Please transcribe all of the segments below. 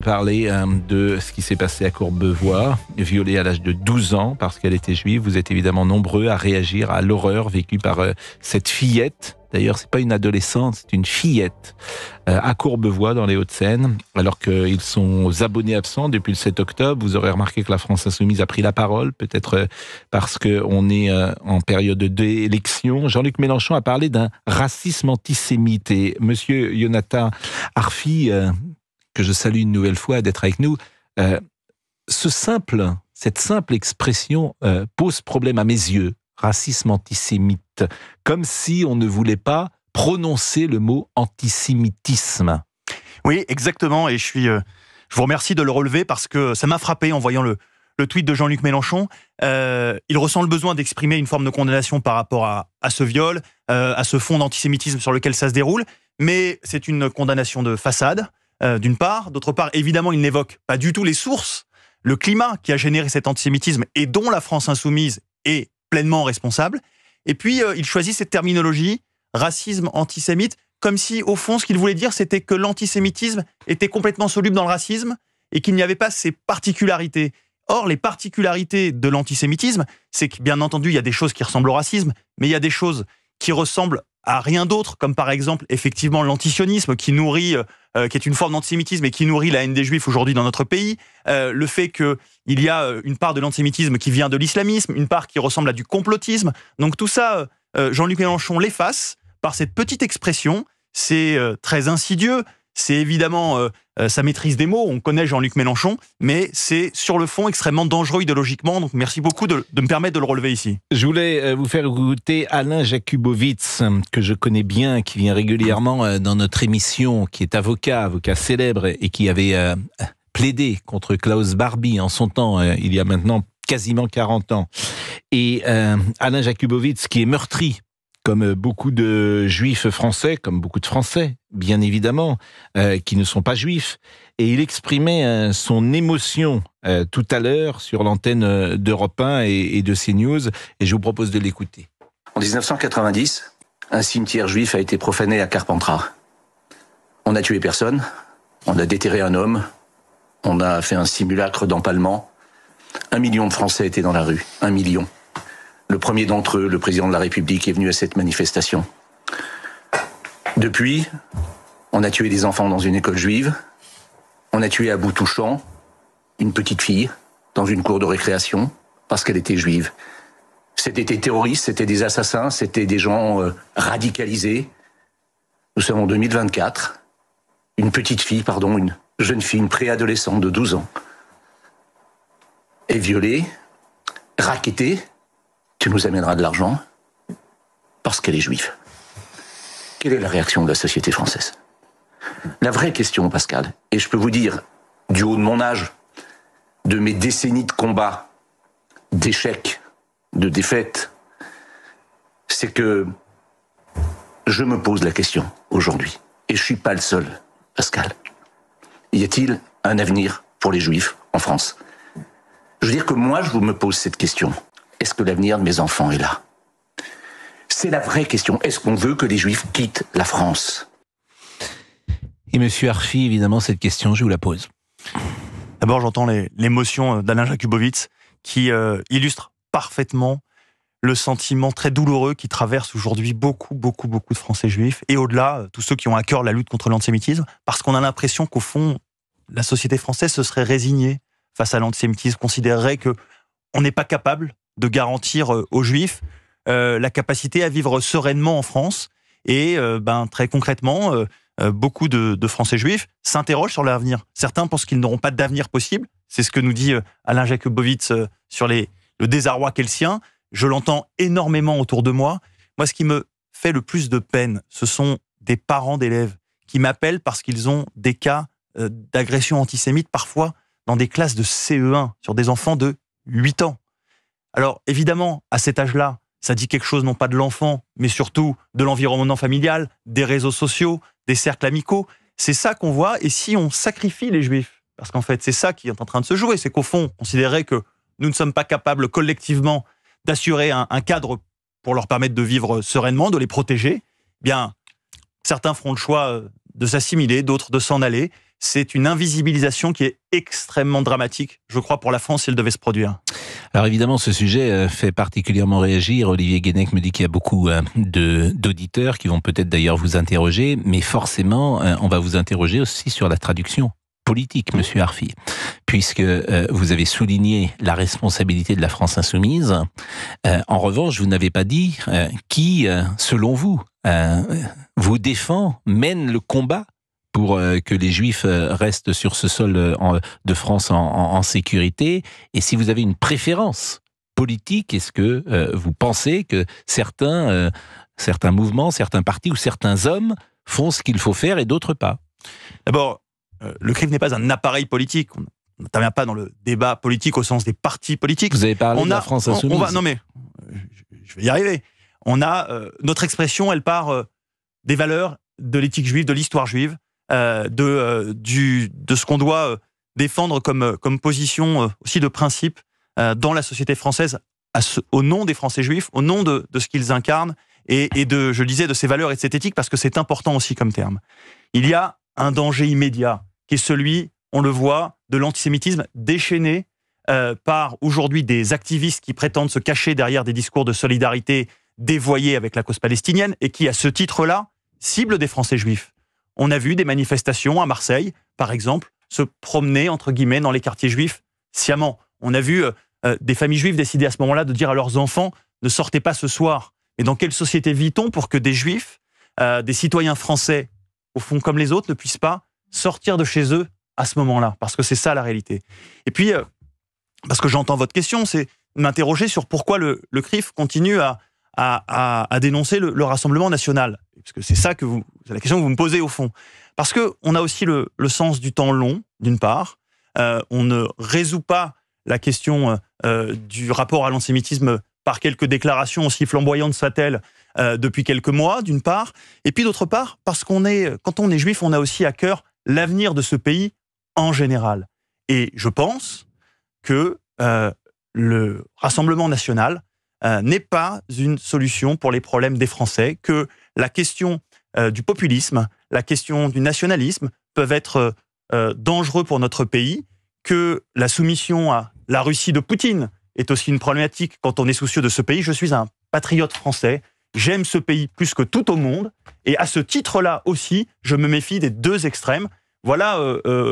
parler de ce qui s'est passé à Courbevoie, violée à l'âge de 12 ans parce qu'elle était juive. Vous êtes évidemment nombreux à réagir à l'horreur vécue par cette fillette. D'ailleurs, c'est pas une adolescente, c'est une fillette à Courbevoie dans les Hauts-de-Seine. Alors qu'ils sont aux abonnés absents depuis le 7 octobre, vous aurez remarqué que la France Insoumise a pris la parole, peut-être parce qu'on est en période d'élection. Jean-Luc Mélenchon a parlé d'un racisme antisémite. Et monsieur Jonathan Arfi, que je salue une nouvelle fois d'être avec nous, cette simple expression pose problème à mes yeux. Racisme antisémite, comme si on ne voulait pas prononcer le mot antisémitisme. Oui, exactement, et je vous remercie de le relever parce que ça m'a frappé en voyant le tweet de Jean-Luc Mélenchon. Il ressent le besoin d'exprimer une forme de condamnation par rapport à ce viol, à ce fond d'antisémitisme sur lequel ça se déroule, mais c'est une condamnation de façade, d'une part. D'autre part, évidemment, il n'évoque pas du tout les sources, le climat qui a généré cet antisémitisme et dont la France Insoumise est pleinement responsable. Et puis, il choisit cette terminologie, racisme antisémite, comme si, au fond, ce qu'il voulait dire, c'était que l'antisémitisme était complètement soluble dans le racisme et qu'il n'y avait pas ces particularités. Or, les particularités de l'antisémitisme, c'est que, bien entendu, il y a des choses qui ressemblent au racisme, mais il y a des choses qui ressemblent à rien d'autre, comme par exemple, effectivement, l'antisionisme qui nourrit, qui est une forme d'antisémitisme et qui nourrit la haine des Juifs aujourd'hui dans notre pays. Le fait qu'il y a une part de l'antisémitisme qui vient de l'islamisme, une part qui ressemble à du complotisme. Donc tout ça, Jean-Luc Mélenchon l'efface par cette petite expression. C'est très insidieux. C'est évidemment sa maîtrise des mots. On connaît Jean-Luc Mélenchon, mais c'est sur le fond extrêmement dangereux idéologiquement. Donc merci beaucoup de me permettre de le relever ici. Je voulais vous faire écouter Alain Jakubowicz, que je connais bien, qui vient régulièrement dans notre émission, qui est avocat célèbre et qui avait plaidé contre Klaus Barbie en son temps, il y a maintenant quasiment 40 ans. Et Alain Jakubowicz, qui est meurtri, comme beaucoup de juifs français, comme beaucoup de Français, bien évidemment, qui ne sont pas juifs. Et il exprimait son émotion tout à l'heure sur l'antenne d'Europe 1 et de CNews, et je vous propose de l'écouter. En 1990, un cimetière juif a été profané à Carpentras. On n'a tué personne, on a déterré un homme, on a fait un simulacre d'empalement. 1 million de Français étaient dans la rue, 1 million. Le premier d'entre eux, le président de la République, est venu à cette manifestation. Depuis, on a tué des enfants dans une école juive. On a tué à bout touchant une petite fille dans une cour de récréation parce qu'elle était juive. C'était des terroristes, c'était des assassins, c'était des gens radicalisés. Nous sommes en 2024. Une jeune fille, une préadolescente de 12 ans, est violée, rackettée. Tu nous amèneras de l'argent parce qu'elle est juive. Quelle est la réaction de la société française? La vraie question, Pascal, et je peux vous dire, du haut de mon âge, de mes décennies de combats, d'échecs, de défaites, c'est que je me pose la question aujourd'hui. Et je suis pas le seul, Pascal. Y a-t-il un avenir pour les Juifs en France? Je veux dire que moi, je me pose cette question. Est-ce que l'avenir de mes enfants est là? C'est la vraie question. Est-ce qu'on veut que les Juifs quittent la France? Et monsieur Arfi, évidemment, cette question, je vous la pose. D'abord, j'entends l'émotion d'Alain Jakubowicz qui illustre parfaitement le sentiment très douloureux qui traverse aujourd'hui beaucoup de Français juifs et au-delà, tous ceux qui ont à cœur la lutte contre l'antisémitisme, parce qu'on a l'impression qu'au fond, la société française se serait résignée face à l'antisémitisme, considérerait qu'on n'est pas capable de garantir aux Juifs la capacité à vivre sereinement en France. Et très concrètement, beaucoup de Français juifs s'interrogent sur leur avenir. Certains pensent qu'ils n'auront pas d'avenir possible. C'est ce que nous dit Alain Jakubowicz sur le désarroi qu'est le sien. Je l'entends énormément autour de moi. Moi, ce qui me fait le plus de peine, ce sont des parents d'élèves qui m'appellent parce qu'ils ont des cas d'agression antisémite, parfois dans des classes de CE1, sur des enfants de 8 ans. Alors, évidemment, à cet âge-là, ça dit quelque chose non pas de l'enfant, mais surtout de l'environnement familial, des réseaux sociaux, des cercles amicaux. C'est ça qu'on voit, et si on sacrifie les Juifs, parce qu'en fait, c'est ça qui est en train de se jouer, c'est qu'au fond, considérer que nous ne sommes pas capables collectivement d'assurer un cadre pour leur permettre de vivre sereinement, de les protéger, bien, certains feront le choix de s'assimiler, d'autres de s'en aller. c'est une invisibilisation qui est extrêmement dramatique, je crois, pour la France si elle devait se produire. Alors évidemment, ce sujet fait particulièrement réagir. Olivier Guénec me dit qu'il y a beaucoup d'auditeurs qui vont peut-être d'ailleurs vous interroger, mais forcément, on va vous interroger aussi sur la traduction politique, Monsieur Arfi, puisque vous avez souligné la responsabilité de la France insoumise. En revanche, vous n'avez pas dit qui, selon vous, vous défend, mène le combat pour que les Juifs restent sur ce sol de France en sécurité. Et si vous avez une préférence politique, est-ce que vous pensez que certains mouvements, certains partis ou certains hommes font ce qu'il faut faire et d'autres pas? D'abord, le CRIF n'est pas un appareil politique. On n'intervient pas dans le débat politique au sens des partis politiques. Vous avez parlé de la France insoumise. Non mais, je vais y arriver. On a notre expression, elle part des valeurs, de l'éthique juive, de l'histoire juive, de ce qu'on doit défendre comme position aussi de principe dans la société française, au nom des Français juifs, au nom de ce qu'ils incarnent et de, je le disais, de ces valeurs et de cette éthique, parce que c'est important aussi comme terme. Il y a un danger immédiat qui est celui, on le voit, de l'antisémitisme déchaîné par aujourd'hui des activistes qui prétendent se cacher derrière des discours de solidarité dévoyés avec la cause palestinienne et qui, à ce titre-là, ciblent des Français juifs. On a vu des manifestations à Marseille, par exemple, se promener, entre guillemets, dans les quartiers juifs sciemment. On a vu des familles juives décider à ce moment-là de dire à leurs enfants « ne sortez pas ce soir ». Mais dans quelle société vit-on pour que des juifs, des citoyens français, au fond comme les autres, ne puissent pas sortir de chez eux à ce moment-là? Parce que c'est ça la réalité. Et puis, parce que j'entends votre question, c'est m'interroger sur pourquoi le CRIF continue à dénoncer le Rassemblement national. Parce que c'est ça c'est la question que vous me posez au fond. Parce qu'on a aussi le sens du temps long, d'une part. On ne résout pas la question du rapport à l'antisémitisme par quelques déclarations aussi flamboyantes soient-elles depuis quelques mois, d'une part. Et puis d'autre part, parce quand on est juif, on a aussi à cœur l'avenir de ce pays en général. Et je pense que le Rassemblement national n'est pas une solution pour les problèmes des Français, que la question du populisme, la question du nationalisme peuvent être dangereux pour notre pays, que la soumission à la Russie de Poutine est aussi une problématique quand on est soucieux de ce pays. Je suis un patriote français, j'aime ce pays plus que tout au monde, et à ce titre-là aussi, je me méfie des deux extrêmes. Voilà,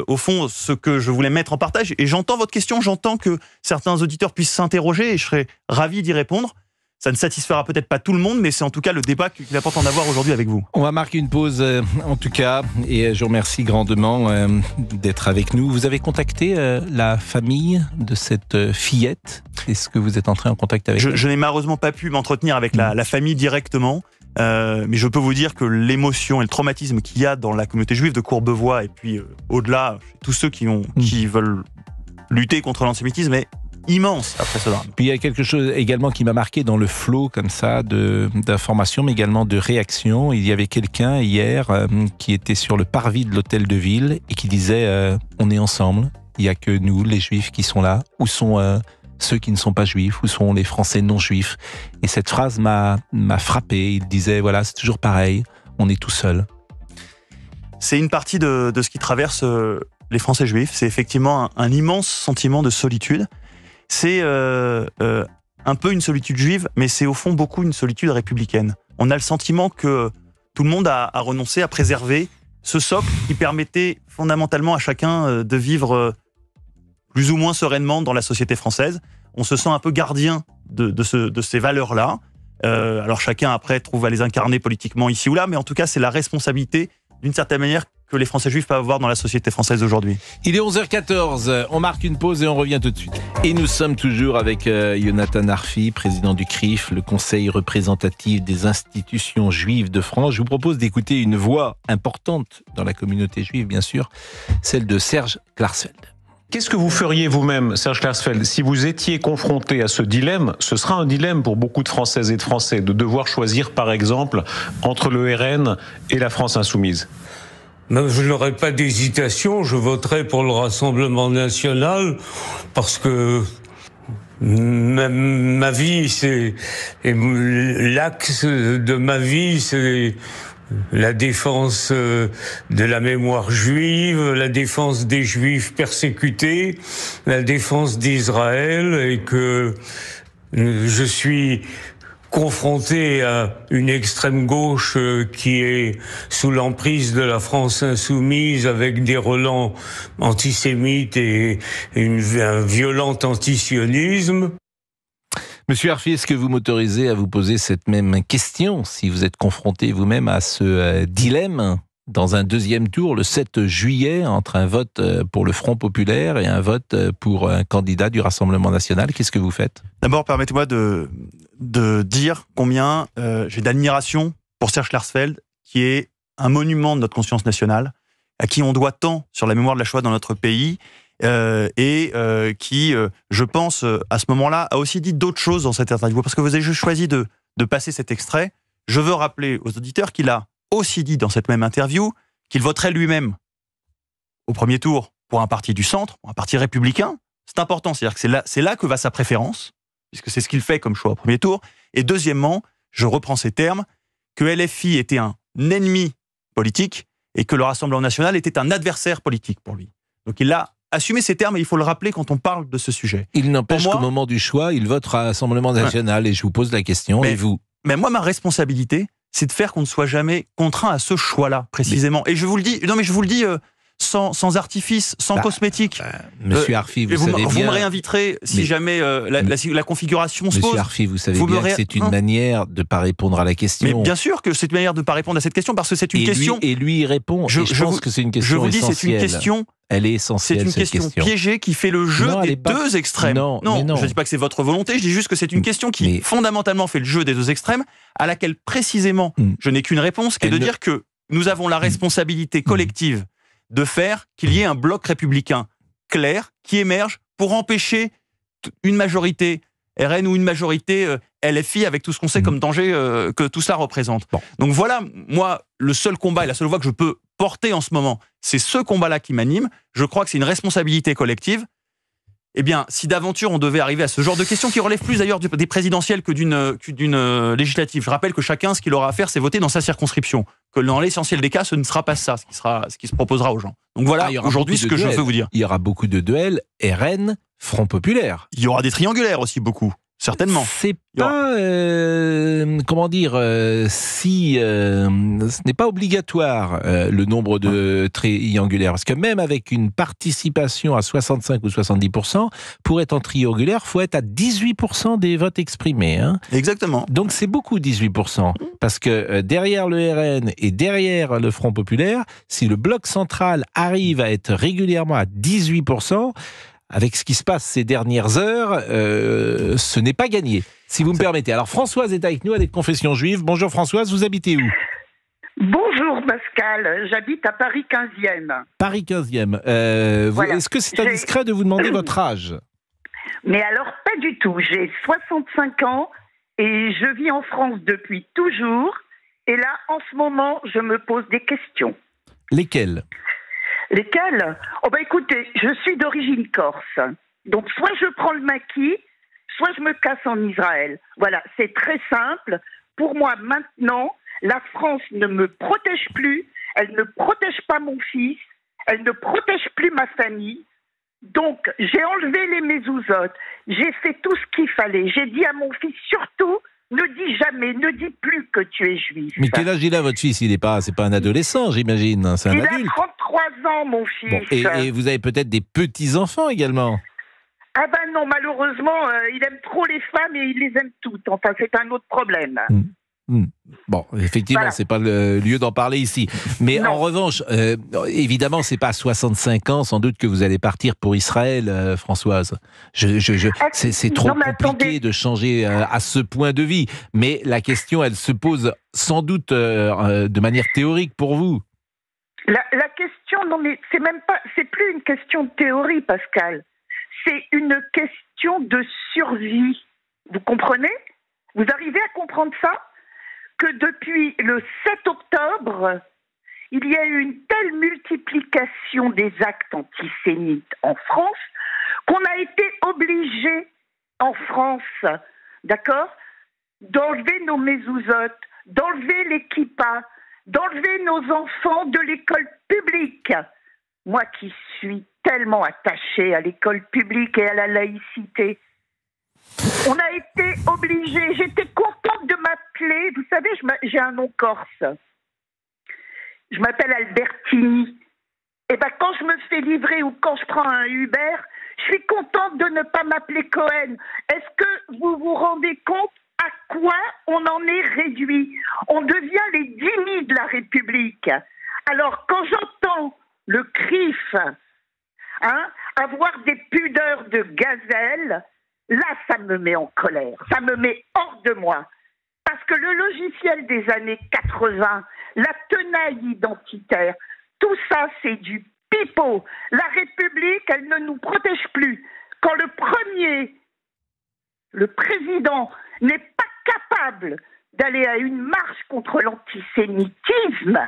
au fond, ce que je voulais mettre en partage. Et j'entends votre question, j'entends que certains auditeurs puissent s'interroger, et je serais ravi d'y répondre. Ça ne satisfera peut-être pas tout le monde, mais c'est en tout cas le débat qu'il est important d'avoir aujourd'hui avec vous. On va marquer une pause, en tout cas, et je vous remercie grandement d'être avec nous. Vous avez contacté la famille de cette fillette? Est-ce que vous êtes entré en contact avec elle? Je n'ai malheureusement pas pu m'entretenir avec la famille directement, mais je peux vous dire que l'émotion et le traumatisme qu'il y a dans la communauté juive de Courbevoie, et puis au-delà, tous ceux qui veulent lutter contre l'antisémitisme, est immense après ce drame. Puis il y a quelque chose également qui m'a marqué dans le flot comme ça d'informations, mais également de réactions. Il y avait quelqu'un hier qui était sur le parvis de l'hôtel de ville et qui disait on est ensemble, il n'y a que nous, les Juifs, qui sont là. Où sont ceux qui ne sont pas Juifs? Où sont les Français non Juifs? Et cette phrase m'a frappé. Il disait voilà, c'est toujours pareil, on est tout seul. C'est une partie de ce qui traverse les Français juifs. C'est effectivement un immense sentiment de solitude. C'est un peu une solitude juive, mais c'est au fond beaucoup une solitude républicaine. On a le sentiment que tout le monde a renoncé à préserver ce socle qui permettait fondamentalement à chacun de vivre plus ou moins sereinement dans la société française. On se sent un peu gardien de ces valeurs-là. Alors chacun après trouve à les incarner politiquement ici ou là, mais en tout cas c'est la responsabilité d'une certaine manière que les Français juifs peuvent avoir dans la société française aujourd'hui. Il est 11h14, on marque une pause et on revient tout de suite. Et nous sommes toujours avec Yonatan Arfi, président du CRIF, le Conseil représentatif des institutions juives de France. Je vous propose d'écouter une voix importante dans la communauté juive, bien sûr, celle de Serge Klarsfeld. Qu'est-ce que vous feriez vous-même, Serge Klarsfeld, si vous étiez confronté à ce dilemme? Ce sera un dilemme pour beaucoup de Françaises et de Français, de devoir choisir, par exemple, entre le RN et la France insoumise. Je n'aurais pas d'hésitation, je voterai pour le Rassemblement national, parce que ma vie, c'est l'axe de ma vie, c'est la défense de la mémoire juive, la défense des juifs persécutés, la défense d'Israël, et que je suis confronté à une extrême gauche qui est sous l'emprise de la France insoumise, avec des relents antisémites et un violent antisionisme. Monsieur Arfi, est-ce que vous m'autorisez à vous poser cette même question, si vous êtes confronté vous-même à ce dilemme dans un deuxième tour, le 7 juillet, entre un vote pour le Front populaire et un vote pour un candidat du Rassemblement national? Qu'est-ce que vous faites? D'abord, permettez-moi de dire combien j'ai d'admiration pour Serge Klarsfeld, qui est un monument de notre conscience nationale, à qui on doit tant sur la mémoire de la Shoah dans notre pays, qui, je pense, à ce moment-là, a aussi dit d'autres choses dans cette interview. Parce que vous avez juste choisi de passer cet extrait. Je veux rappeler aux auditeurs qu'il a aussi dit dans cette même interview qu'il voterait lui-même au premier tour pour un parti du centre, pour un parti républicain. C'est important, c'est-à-dire que c'est là que va sa préférence, puisque c'est ce qu'il fait comme choix au premier tour. Et deuxièmement, je reprends ces termes, que LFI était un ennemi politique et que le Rassemblement national était un adversaire politique pour lui. Donc il a assumé ces termes, et il faut le rappeler quand on parle de ce sujet. Il n'empêche qu'au moment du choix, il vote Rassemblement national, et je vous pose la question, et vous? Mais moi, ma responsabilité, c'est de faire qu'on ne soit jamais contraint à ce choix-là, précisément. Et je vous le dis, non mais je vous le dis sans artifice, sans cosmétique. Monsieur Arfi, vous savez bien... Vous me réinviterez si jamais la configuration se pose. Monsieur Arfi, vous savez bien que c'est une manière de ne pas répondre à la question. Mais bien sûr que c'est une manière de ne pas répondre à cette question, parce que c'est une question... Et lui, il répond. Je pense que c'est une question essentielle. Je vous dis, c'est une question... Elle est essentielle, c'est une question piégée qui fait le jeu des deux extrêmes. Non, je ne dis pas que c'est votre volonté, je dis juste que c'est une question qui fondamentalement fait le jeu des deux extrêmes, à laquelle précisément je n'ai qu'une réponse, qui est de dire que nous avons la responsabilité collective de faire qu'il y ait un bloc républicain clair qui émerge pour empêcher une majorité RN ou une majorité LFI, avec tout ce qu'on sait comme danger que tout cela représente. Bon. Donc voilà, moi, le seul combat et la seule voix que je peux porter en ce moment, c'est ce combat-là qui m'anime. Je crois que c'est une responsabilité collective. Eh bien, si d'aventure on devait arriver à ce genre de questions, qui relèvent plus d'ailleurs des présidentielles que d'une législative, je rappelle que chacun, ce qu'il aura à faire, c'est voter dans sa circonscription. Que dans l'essentiel des cas, ce ne sera pas ça, ce qui se proposera aux gens. Donc voilà, aujourd'hui, ce que je veux vous dire. Il y aura beaucoup de duels RN, Front populaire. Il y aura des triangulaires aussi, beaucoup. Certainement. C'est pas, comment dire, si ce n'est pas obligatoire le nombre de triangulaires, parce que même avec une participation à 65 ou 70%, pour être en triangulaire, faut être à 18% des votes exprimés. Hein. Exactement. Donc c'est beaucoup 18%, parce que derrière le RN et derrière le Front populaire, si le bloc central arrive à être régulièrement à 18%, avec ce qui se passe ces dernières heures, ce n'est pas gagné, si vous me permettez. Alors Françoise est avec nous, elle est de confession juive. Bonjour Françoise, vous habitez où? Bonjour Pascal, j'habite à Paris 15e. Paris 15e. Voilà. Est-ce que c'est indiscret de vous demander votre âge? Mais alors pas du tout, j'ai 65 ans et je vis en France depuis toujours. Et là, en ce moment, je me pose des questions. Lesquelles? Lesquelles? Oh ben écoutez, je suis d'origine corse. Donc soit je prends le maquis, soit je me casse en Israël. Voilà, c'est très simple. Pour moi, maintenant, la France ne me protège plus. Elle ne protège pas mon fils. Elle ne protège plus ma famille. Donc, j'ai enlevé les mésouzotes. J'ai fait tout ce qu'il fallait. J'ai dit à mon fils, surtout, ne dis jamais, ne dis plus que tu es juif. Mais quel âge il a, votre fils? C'est pas un adolescent, j'imagine. C'est un adulte. Il a 33 ans, mon fils. Bon, et vous avez peut-être des petits-enfants également? Ah ben non, malheureusement, il aime trop les femmes et il les aime toutes. Enfin, c'est un autre problème. Bon, effectivement, voilà. C'est pas le lieu d'en parler ici. Mais non. En revanche, évidemment, c'est pas à 65 ans, sans doute, que vous allez partir pour Israël, Françoise. C'est trop compliqué de changer à ce point de vie. Mais la question, elle se pose sans doute de manière théorique pour vous. La question, non mais c'est plus une question de théorie, Pascal. C'est une question de survie. Vous comprenez? Vous arrivez à comprendre ça? Que depuis le 7 octobre, il y a eu une telle multiplication des actes antisémites en France qu'on a été obligé en France, d'accord, d'enlever nos mésouzotes, d'enlever les kippas, d'enlever nos enfants de l'école publique. Moi qui suis tellement attachée à l'école publique et à la laïcité. On a été obligés, j'étais contente de m'appeler, vous savez, j'ai un nom corse. Je m'appelle Albertini. Et ben quand je me fais livrer ou quand je prends un Uber, je suis contente de ne pas m'appeler Cohen. Est-ce que vous vous rendez compte à quoi on en est réduit? On devient les dîmis de la République. Alors quand j'entends le CRIF avoir des pudeurs de gazelle, là ça me met en colère, ça me met hors de moi. Parce que le logiciel des années 80, la tenaille identitaire, tout ça c'est du pipeau. La République, elle ne nous protège plus. Quand le président n'est pas capable d'aller à une marche contre l'antisémitisme,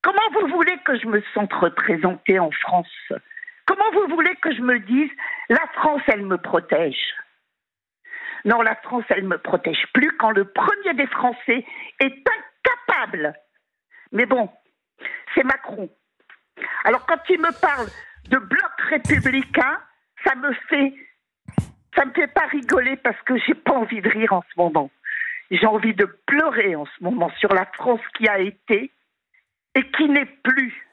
comment vous voulez que je me sente représentée en France? Comment vous voulez que je me dise « la France, elle me protège ». Non, la France, elle ne me protège plus quand le premier des Français est incapable. Mais bon, c'est Macron. Alors quand il me parle de bloc républicain, ça me fait pas rigoler parce que j'ai pas envie de rire en ce moment. J'ai envie de pleurer en ce moment sur la France qui a été et qui n'est plus.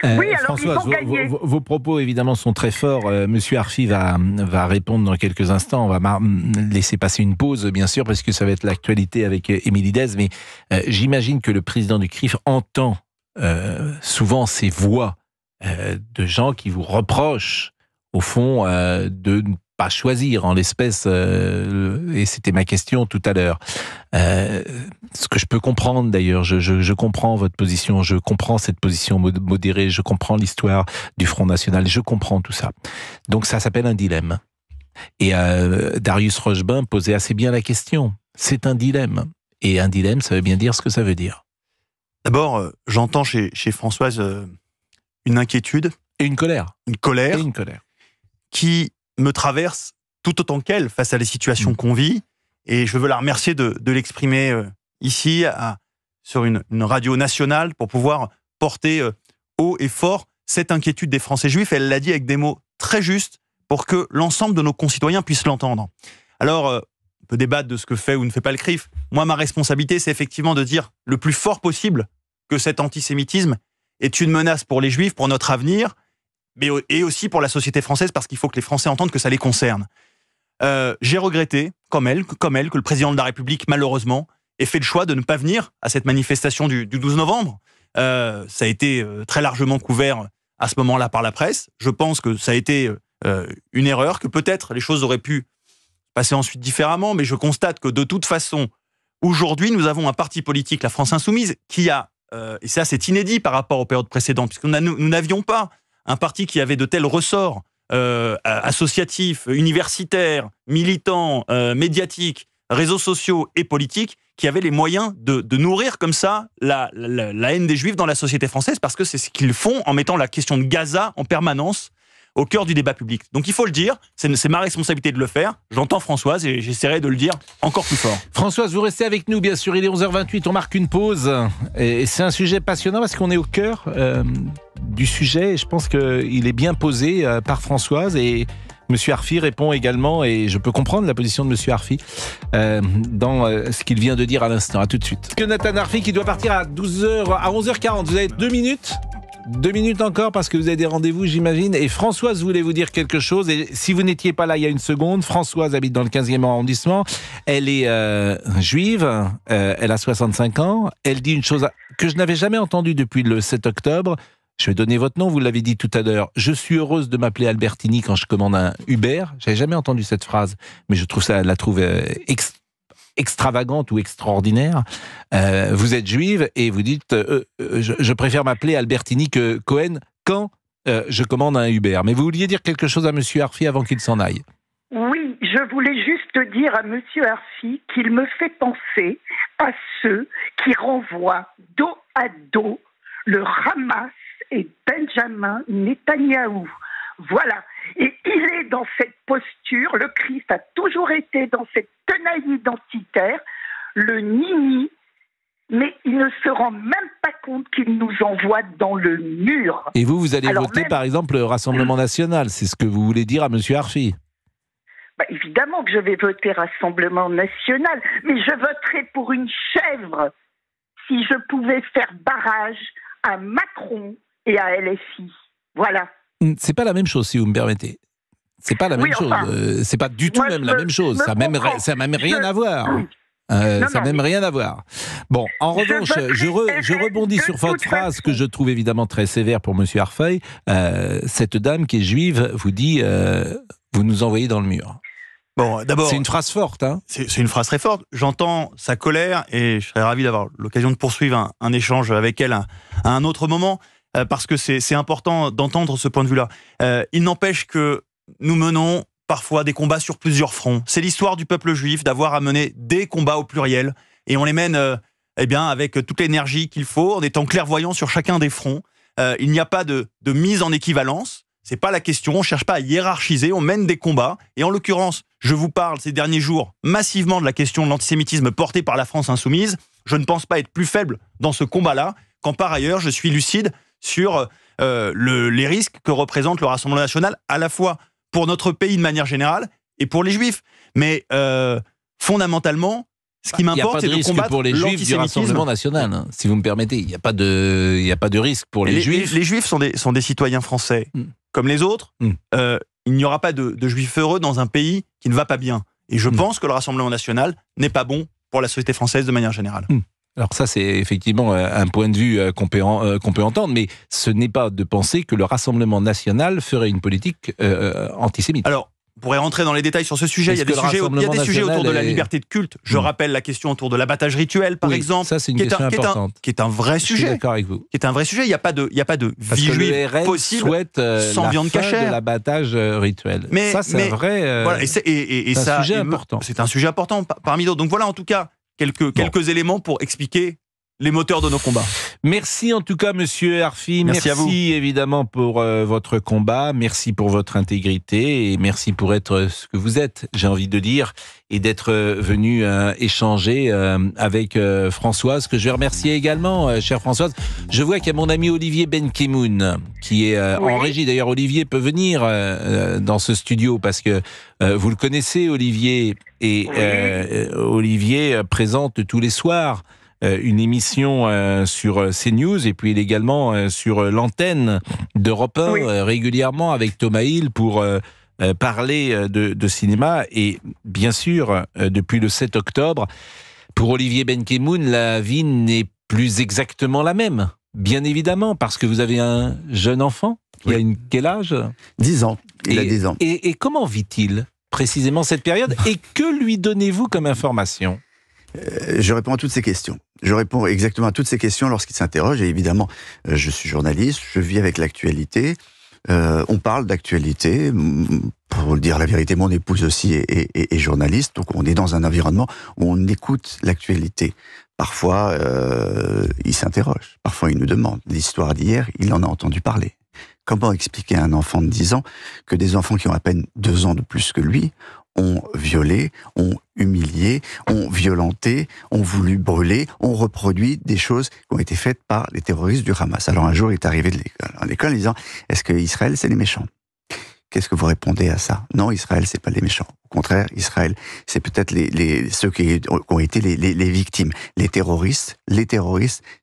Oui, alors Françoise, ils ont gagné. Vos propos évidemment sont très forts. Monsieur Arfi va répondre dans quelques instants. On va laisser passer une pause, bien sûr, parce que ça va être l'actualité avec Émilie Dez. Mais j'imagine que le président du CRIF entend souvent ces voix de gens qui vous reprochent, au fond, de ne pas choisir en l'espèce, et c'était ma question tout à l'heure. Ce que je peux comprendre d'ailleurs, je comprends votre position, je comprends cette position modérée, je comprends l'histoire du Front National, je comprends tout ça. Donc ça s'appelle un dilemme. Et Darius Rochebain posait assez bien la question. C'est un dilemme. Et un dilemme, ça veut bien dire ce que ça veut dire. D'abord, j'entends chez Françoise une inquiétude. Et une colère. Une colère. Et une colère. Qui me traverse tout autant qu'elle face à les situations qu'on vit. Et je veux la remercier de l'exprimer ici, sur une radio nationale, pour pouvoir porter haut et fort cette inquiétude des Français juifs. Elle l'a dit avec des mots très justes pour que l'ensemble de nos concitoyens puissent l'entendre. Alors, on peut débattre de ce que fait ou ne fait pas le CRIF. Moi, ma responsabilité, c'est effectivement de dire le plus fort possible que cet antisémitisme est une menace pour les Juifs, pour notre avenir, et aussi pour la société française, parce qu'il faut que les Français entendent que ça les concerne. J'ai regretté, comme elle, que le président de la République, malheureusement, ait fait le choix de ne pas venir à cette manifestation du 12 novembre. Ça a été très largement couvert à ce moment-là par la presse. Je pense que ça a été une erreur, que peut-être les choses auraient pu passer ensuite différemment, mais je constate que de toute façon, aujourd'hui, nous avons un parti politique, la France Insoumise, qui a, et ça c'est inédit par rapport aux périodes précédentes, puisque nous n'avions pas un parti qui avait de tels ressorts associatifs, universitaires, militants, médiatiques, réseaux sociaux et politiques, qui avaient les moyens de nourrir comme ça la haine des Juifs dans la société française, parce que c'est ce qu'ils font en mettant la question de Gaza en permanence au cœur du débat public. Donc il faut le dire, c'est ma responsabilité de le faire. J'entends Françoise et j'essaierai de le dire encore plus fort. Françoise, vous restez avec nous, bien sûr. Il est 11h28, on marque une pause. Et c'est un sujet passionnant parce qu'on est au cœur du sujet. Et je pense qu'il est bien posé par Françoise. Et Monsieur Arfi répond également, et je peux comprendre la position de Monsieur Arfi dans ce qu'il vient de dire à l'instant. À tout de suite. Nathan Arfi qui doit partir à 11h40. Vous avez 2 minutes. 2 minutes encore parce que vous avez des rendez-vous, j'imagine. Et Françoise voulait vous dire quelque chose. Et si vous n'étiez pas là il y a une seconde, Françoise habite dans le 15e arrondissement. Elle est juive. Elle a 65 ans. Elle dit une chose que je n'avais jamais entendue depuis le 7 octobre. Je vais donner votre nom, vous l'avez dit tout à l'heure. Je suis heureuse de m'appeler Albertini quand je commande un Uber. J'avais jamais entendu cette phrase, mais je trouve ça, la trouve extravagante ou extraordinaire. Vous êtes juive et vous dites je préfère m'appeler Albertini que Cohen quand je commande un Uber. Mais vous vouliez dire quelque chose à Monsieur Arfi avant qu'il s'en aille? Oui, je voulais juste dire à Monsieur Arfi qu'il me fait penser à ceux qui renvoient dos à dos le Hamas et Benjamin Netanyahou. Voilà. Et il est dans cette posture, le Christ a toujours été dans cette tenaille identitaire, le nini, mais il ne se rend même pas compte qu'il nous envoie dans le mur. Et vous allez Alors voter, même- par exemple, le Rassemblement National. C'est ce que vous voulez dire à M. Arfi. Évidemment que je vais voter Rassemblement National, mais je voterai pour une chèvre si je pouvais faire barrage à Macron et à LFI. Voilà. C'est pas la même chose, si vous me permettez. C'est pas la même chose. C'est pas du tout moi, même je la me- même chose. je me Ça n'a comprends. même rien à voir. Non, Ça n'a même mais- rien à voir. Bon, en Je revanche, voterai je rebondis de sur votre toute phrase façon. que je trouve évidemment très sévère pour M. Arfeuil. Cette dame qui est juive vous dit vous nous envoyez dans le mur. Bon, d'abord, C'est une phrase forte, hein. c'est une phrase très forte. J'entends sa colère et je serais ravi d'avoir l'occasion de poursuivre un échange avec elle à un autre moment parce que c'est important d'entendre ce point de vue-là. Il n'empêche que nous menons parfois des combats sur plusieurs fronts. C'est l'histoire du peuple juif d'avoir à mener des combats au pluriel et on les mène avec toute l'énergie qu'il faut en étant clairvoyant sur chacun des fronts. Il n'y a pas de mise en équivalence. C'est pas la question, on cherche pas à hiérarchiser, on mène des combats. Et en l'occurrence, je vous parle ces derniers jours massivement de la question de l'antisémitisme portée par la France insoumise. Je ne pense pas être plus faible dans ce combat-là, quand par ailleurs je suis lucide sur les risques que représente le Rassemblement National, à la fois pour notre pays de manière générale et pour les Juifs. Mais fondamentalement, ce qui m'importe, c'est de combattre pour les Juifs du l'antisémitisme. Rassemblement National, hein, si vous me permettez. Il n'y a pas de risque pour les Juifs. Les Juifs sont des citoyens français, comme les autres. Il n'y aura pas de Juifs heureux dans un pays qui ne va pas bien. Et je pense que le Rassemblement National n'est pas bon pour la société française de manière générale. Alors ça, c'est effectivement un point de vue qu'on peut entendre, mais ce n'est pas de penser que le Rassemblement National ferait une politique antisémite. Alors, on pourrait rentrer dans les détails sur ce sujet. Il y a des sujets autour de la liberté de culte. Je rappelle la question autour de l'abattage rituel, par exemple. Ça, c'est une question importante. Qui est un vrai Je suis sujet. d'accord avec vous. Qui est un vrai sujet. Il n'y a pas de Parce vie que juive le RN possible souhaite sans viande fin cachère. de l'abattage rituel. Mais ça, c'est un vrai. Voilà, et c'est un sujet important. C'est un sujet important parmi d'autres. Donc voilà, en tout cas, quelques éléments pour expliquer les moteurs de nos combats. Merci en tout cas, Monsieur Arfi. Merci à vous. Évidemment pour votre combat. Merci pour votre intégrité et merci pour être ce que vous êtes, j'ai envie de dire, et d'être venu échanger avec Françoise, que je vais remercier également, chère Françoise. Je vois qu'il y a mon ami Olivier Benkemoun qui est en régie. D'ailleurs, Olivier peut venir dans ce studio parce que vous le connaissez, Olivier, et Olivier présente tous les soirs une émission sur CNews et puis il est également sur l'antenne d'Europe 1 régulièrement avec Thomas Hill pour parler de cinéma. Et bien sûr, depuis le 7 octobre, pour Olivier Benkemoun, la vie n'est plus exactement la même. Bien évidemment, parce que vous avez un jeune enfant qui a quel âge ? 10 ans. Il a 10 ans. Et comment vit-il précisément cette période ? Et que lui donnez-vous comme information ? Je réponds à toutes ces questions. Je réponds exactement à toutes ces questions lorsqu'il s'interroge. Et évidemment, je suis journaliste, je vis avec l'actualité. On parle d'actualité. Pour dire la vérité, mon épouse aussi est journaliste. Donc on est dans un environnement où on écoute l'actualité. Parfois, il s'interroge. Parfois, il nous demande. L'histoire d'hier, il en a entendu parler. Comment expliquer à un enfant de 10 ans que des enfants qui ont à peine 2 ans de plus que lui ont violé, ont humilié, ont violenté, ont voulu brûler, ont reproduit des choses qui ont été faites par les terroristes du Hamas. Alors un jour, il est arrivé de l'école en disant « Est-ce que Israël, c'est les méchants ?» Qu'est-ce que vous répondez à ça ? Non, Israël, c'est pas les méchants. Au contraire, Israël, c'est peut-être ceux qui ont été les victimes. Les terroristes,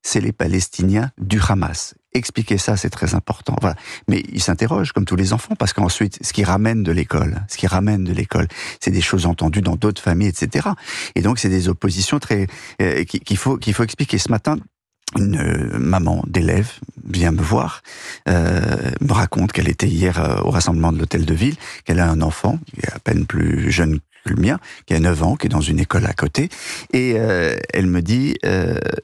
c'est les Palestiniens du Hamas. Expliquer ça, c'est très important. Voilà. Mais il s'interroge, comme tous les enfants, parce qu'ensuite, ce qui ramène de l'école, c'est des choses entendues dans d'autres familles, etc. Et donc, c'est des oppositions qu'il faut expliquer. Ce matin, une maman d'élève vient me voir, me raconte qu'elle était hier au rassemblement de l'hôtel de ville, qu'elle a un enfant qui est à peine plus jeune que le mien, qui a 9 ans, qui est dans une école à côté, et elle me dit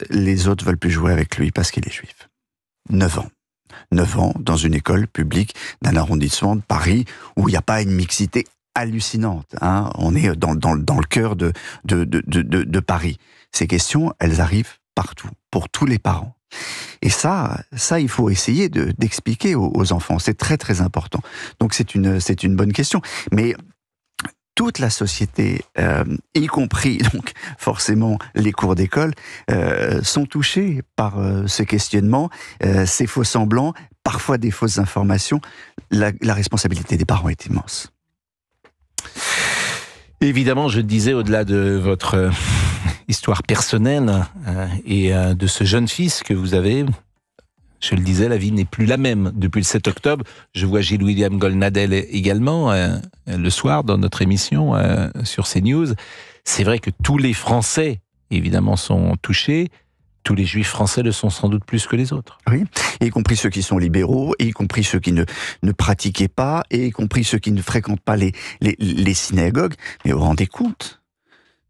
les autres veulent plus jouer avec lui parce qu'il est juif. 9 ans, dans une école publique d'un arrondissement de Paris où il n'y a pas une mixité hallucinante. Hein. On est dans le cœur de Paris. Ces questions, elles arrivent partout, pour tous les parents. Et ça, il faut essayer d'expliquer aux enfants. C'est très, très important. Donc, c'est une bonne question. Mais toute la société, y compris donc forcément les cours d'école, sont touchés par ce questionnement, ces faux semblants, parfois des fausses informations. La responsabilité des parents est immense. Évidemment, je disais, au-delà de votre histoire personnelle et de ce jeune fils que vous avez, je le disais, la vie n'est plus la même depuis le 7 octobre. Je vois Gilles-William Goldnadel également le soir dans notre émission sur CNews. C'est vrai que tous les Français, évidemment, sont touchés. Tous les Juifs français le sont sans doute plus que les autres. Oui, et y compris ceux qui sont libéraux, et y compris ceux qui ne pratiquaient pas, et y compris ceux qui ne fréquentent pas les synagogues. Mais vous vous rendez compte ?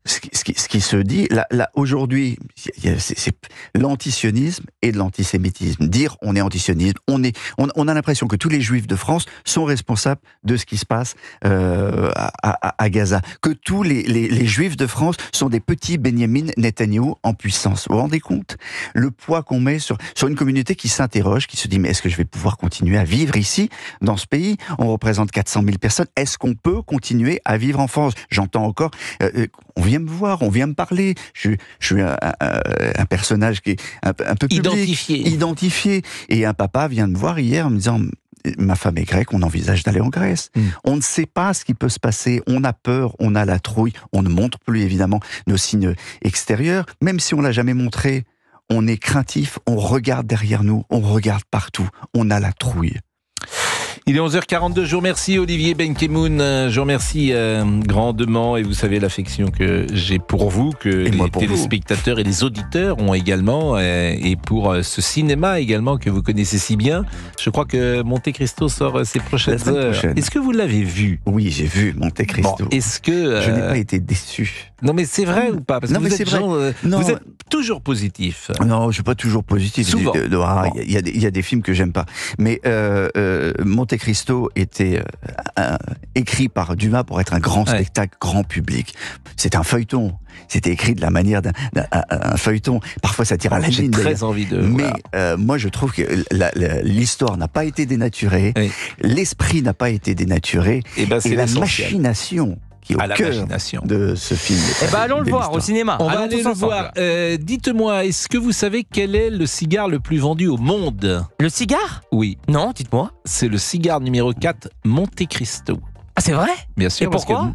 Ce qui se dit, là aujourd'hui, c'est l'antisionisme et de l'antisémitisme. Dire on est antisionisme, on a l'impression que tous les Juifs de France sont responsables de ce qui se passe à Gaza. Que tous les Juifs de France sont des petits Benjamin Netanyahu en puissance. Vous vous rendez compte ? Le poids qu'on met sur une communauté qui s'interroge, qui se dit mais est-ce que je vais pouvoir continuer à vivre ici, dans ce pays ? On représente 400 000 personnes. Est-ce qu'on peut continuer à vivre en France ? J'entends encore... on vient me voir, on vient me parler. Je suis un personnage qui est un peu public, identifié. Et un papa vient me voir hier en me disant « Ma femme est grecque, on envisage d'aller en Grèce. » On ne sait pas ce qui peut se passer, on a peur, on a la trouille, on ne montre plus évidemment nos signes extérieurs. Même si on ne l'a jamais montré, on est craintif, on regarde derrière nous, on regarde partout, on a la trouille. Il est 11h42, je vous remercie Olivier Benkemoun, je vous remercie grandement, et vous savez l'affection que j'ai pour vous, que les téléspectateurs et les auditeurs ont également, et pour ce cinéma également que vous connaissez si bien. Je crois que Monte Cristo sort ces prochaines heures. Est-ce que vous l'avez vu ? Oui, j'ai vu Monte Cristo. Bon, est-ce que... Je n'ai pas été déçu. Non mais c'est vrai ou pas ? Parce que non, mais c'est vrai. Vous êtes toujours positif. Non, je ne suis pas toujours positif. Souvent. Il y a des films que j'aime pas. Mais Monte Cristo était écrit par Dumas pour être un grand spectacle, grand public. C'est un feuilleton. C'était écrit de la manière d'un feuilleton. Parfois, ça tire à la ligne. J'ai très envie de... Mais moi, je trouve que l'histoire n'a pas été dénaturée. Oui. L'esprit n'a pas été dénaturé. Et la machination qui est au cœur de ce film. Allons le voir au cinéma. On va aller le voir. Dites-moi, est-ce que vous savez quel est le cigare le plus vendu au monde ? Le cigare ? Oui. Non, dites-moi. C'est le cigare numéro 4, Monte Cristo. Ah, c'est vrai ? Bien sûr. Et pourquoi ?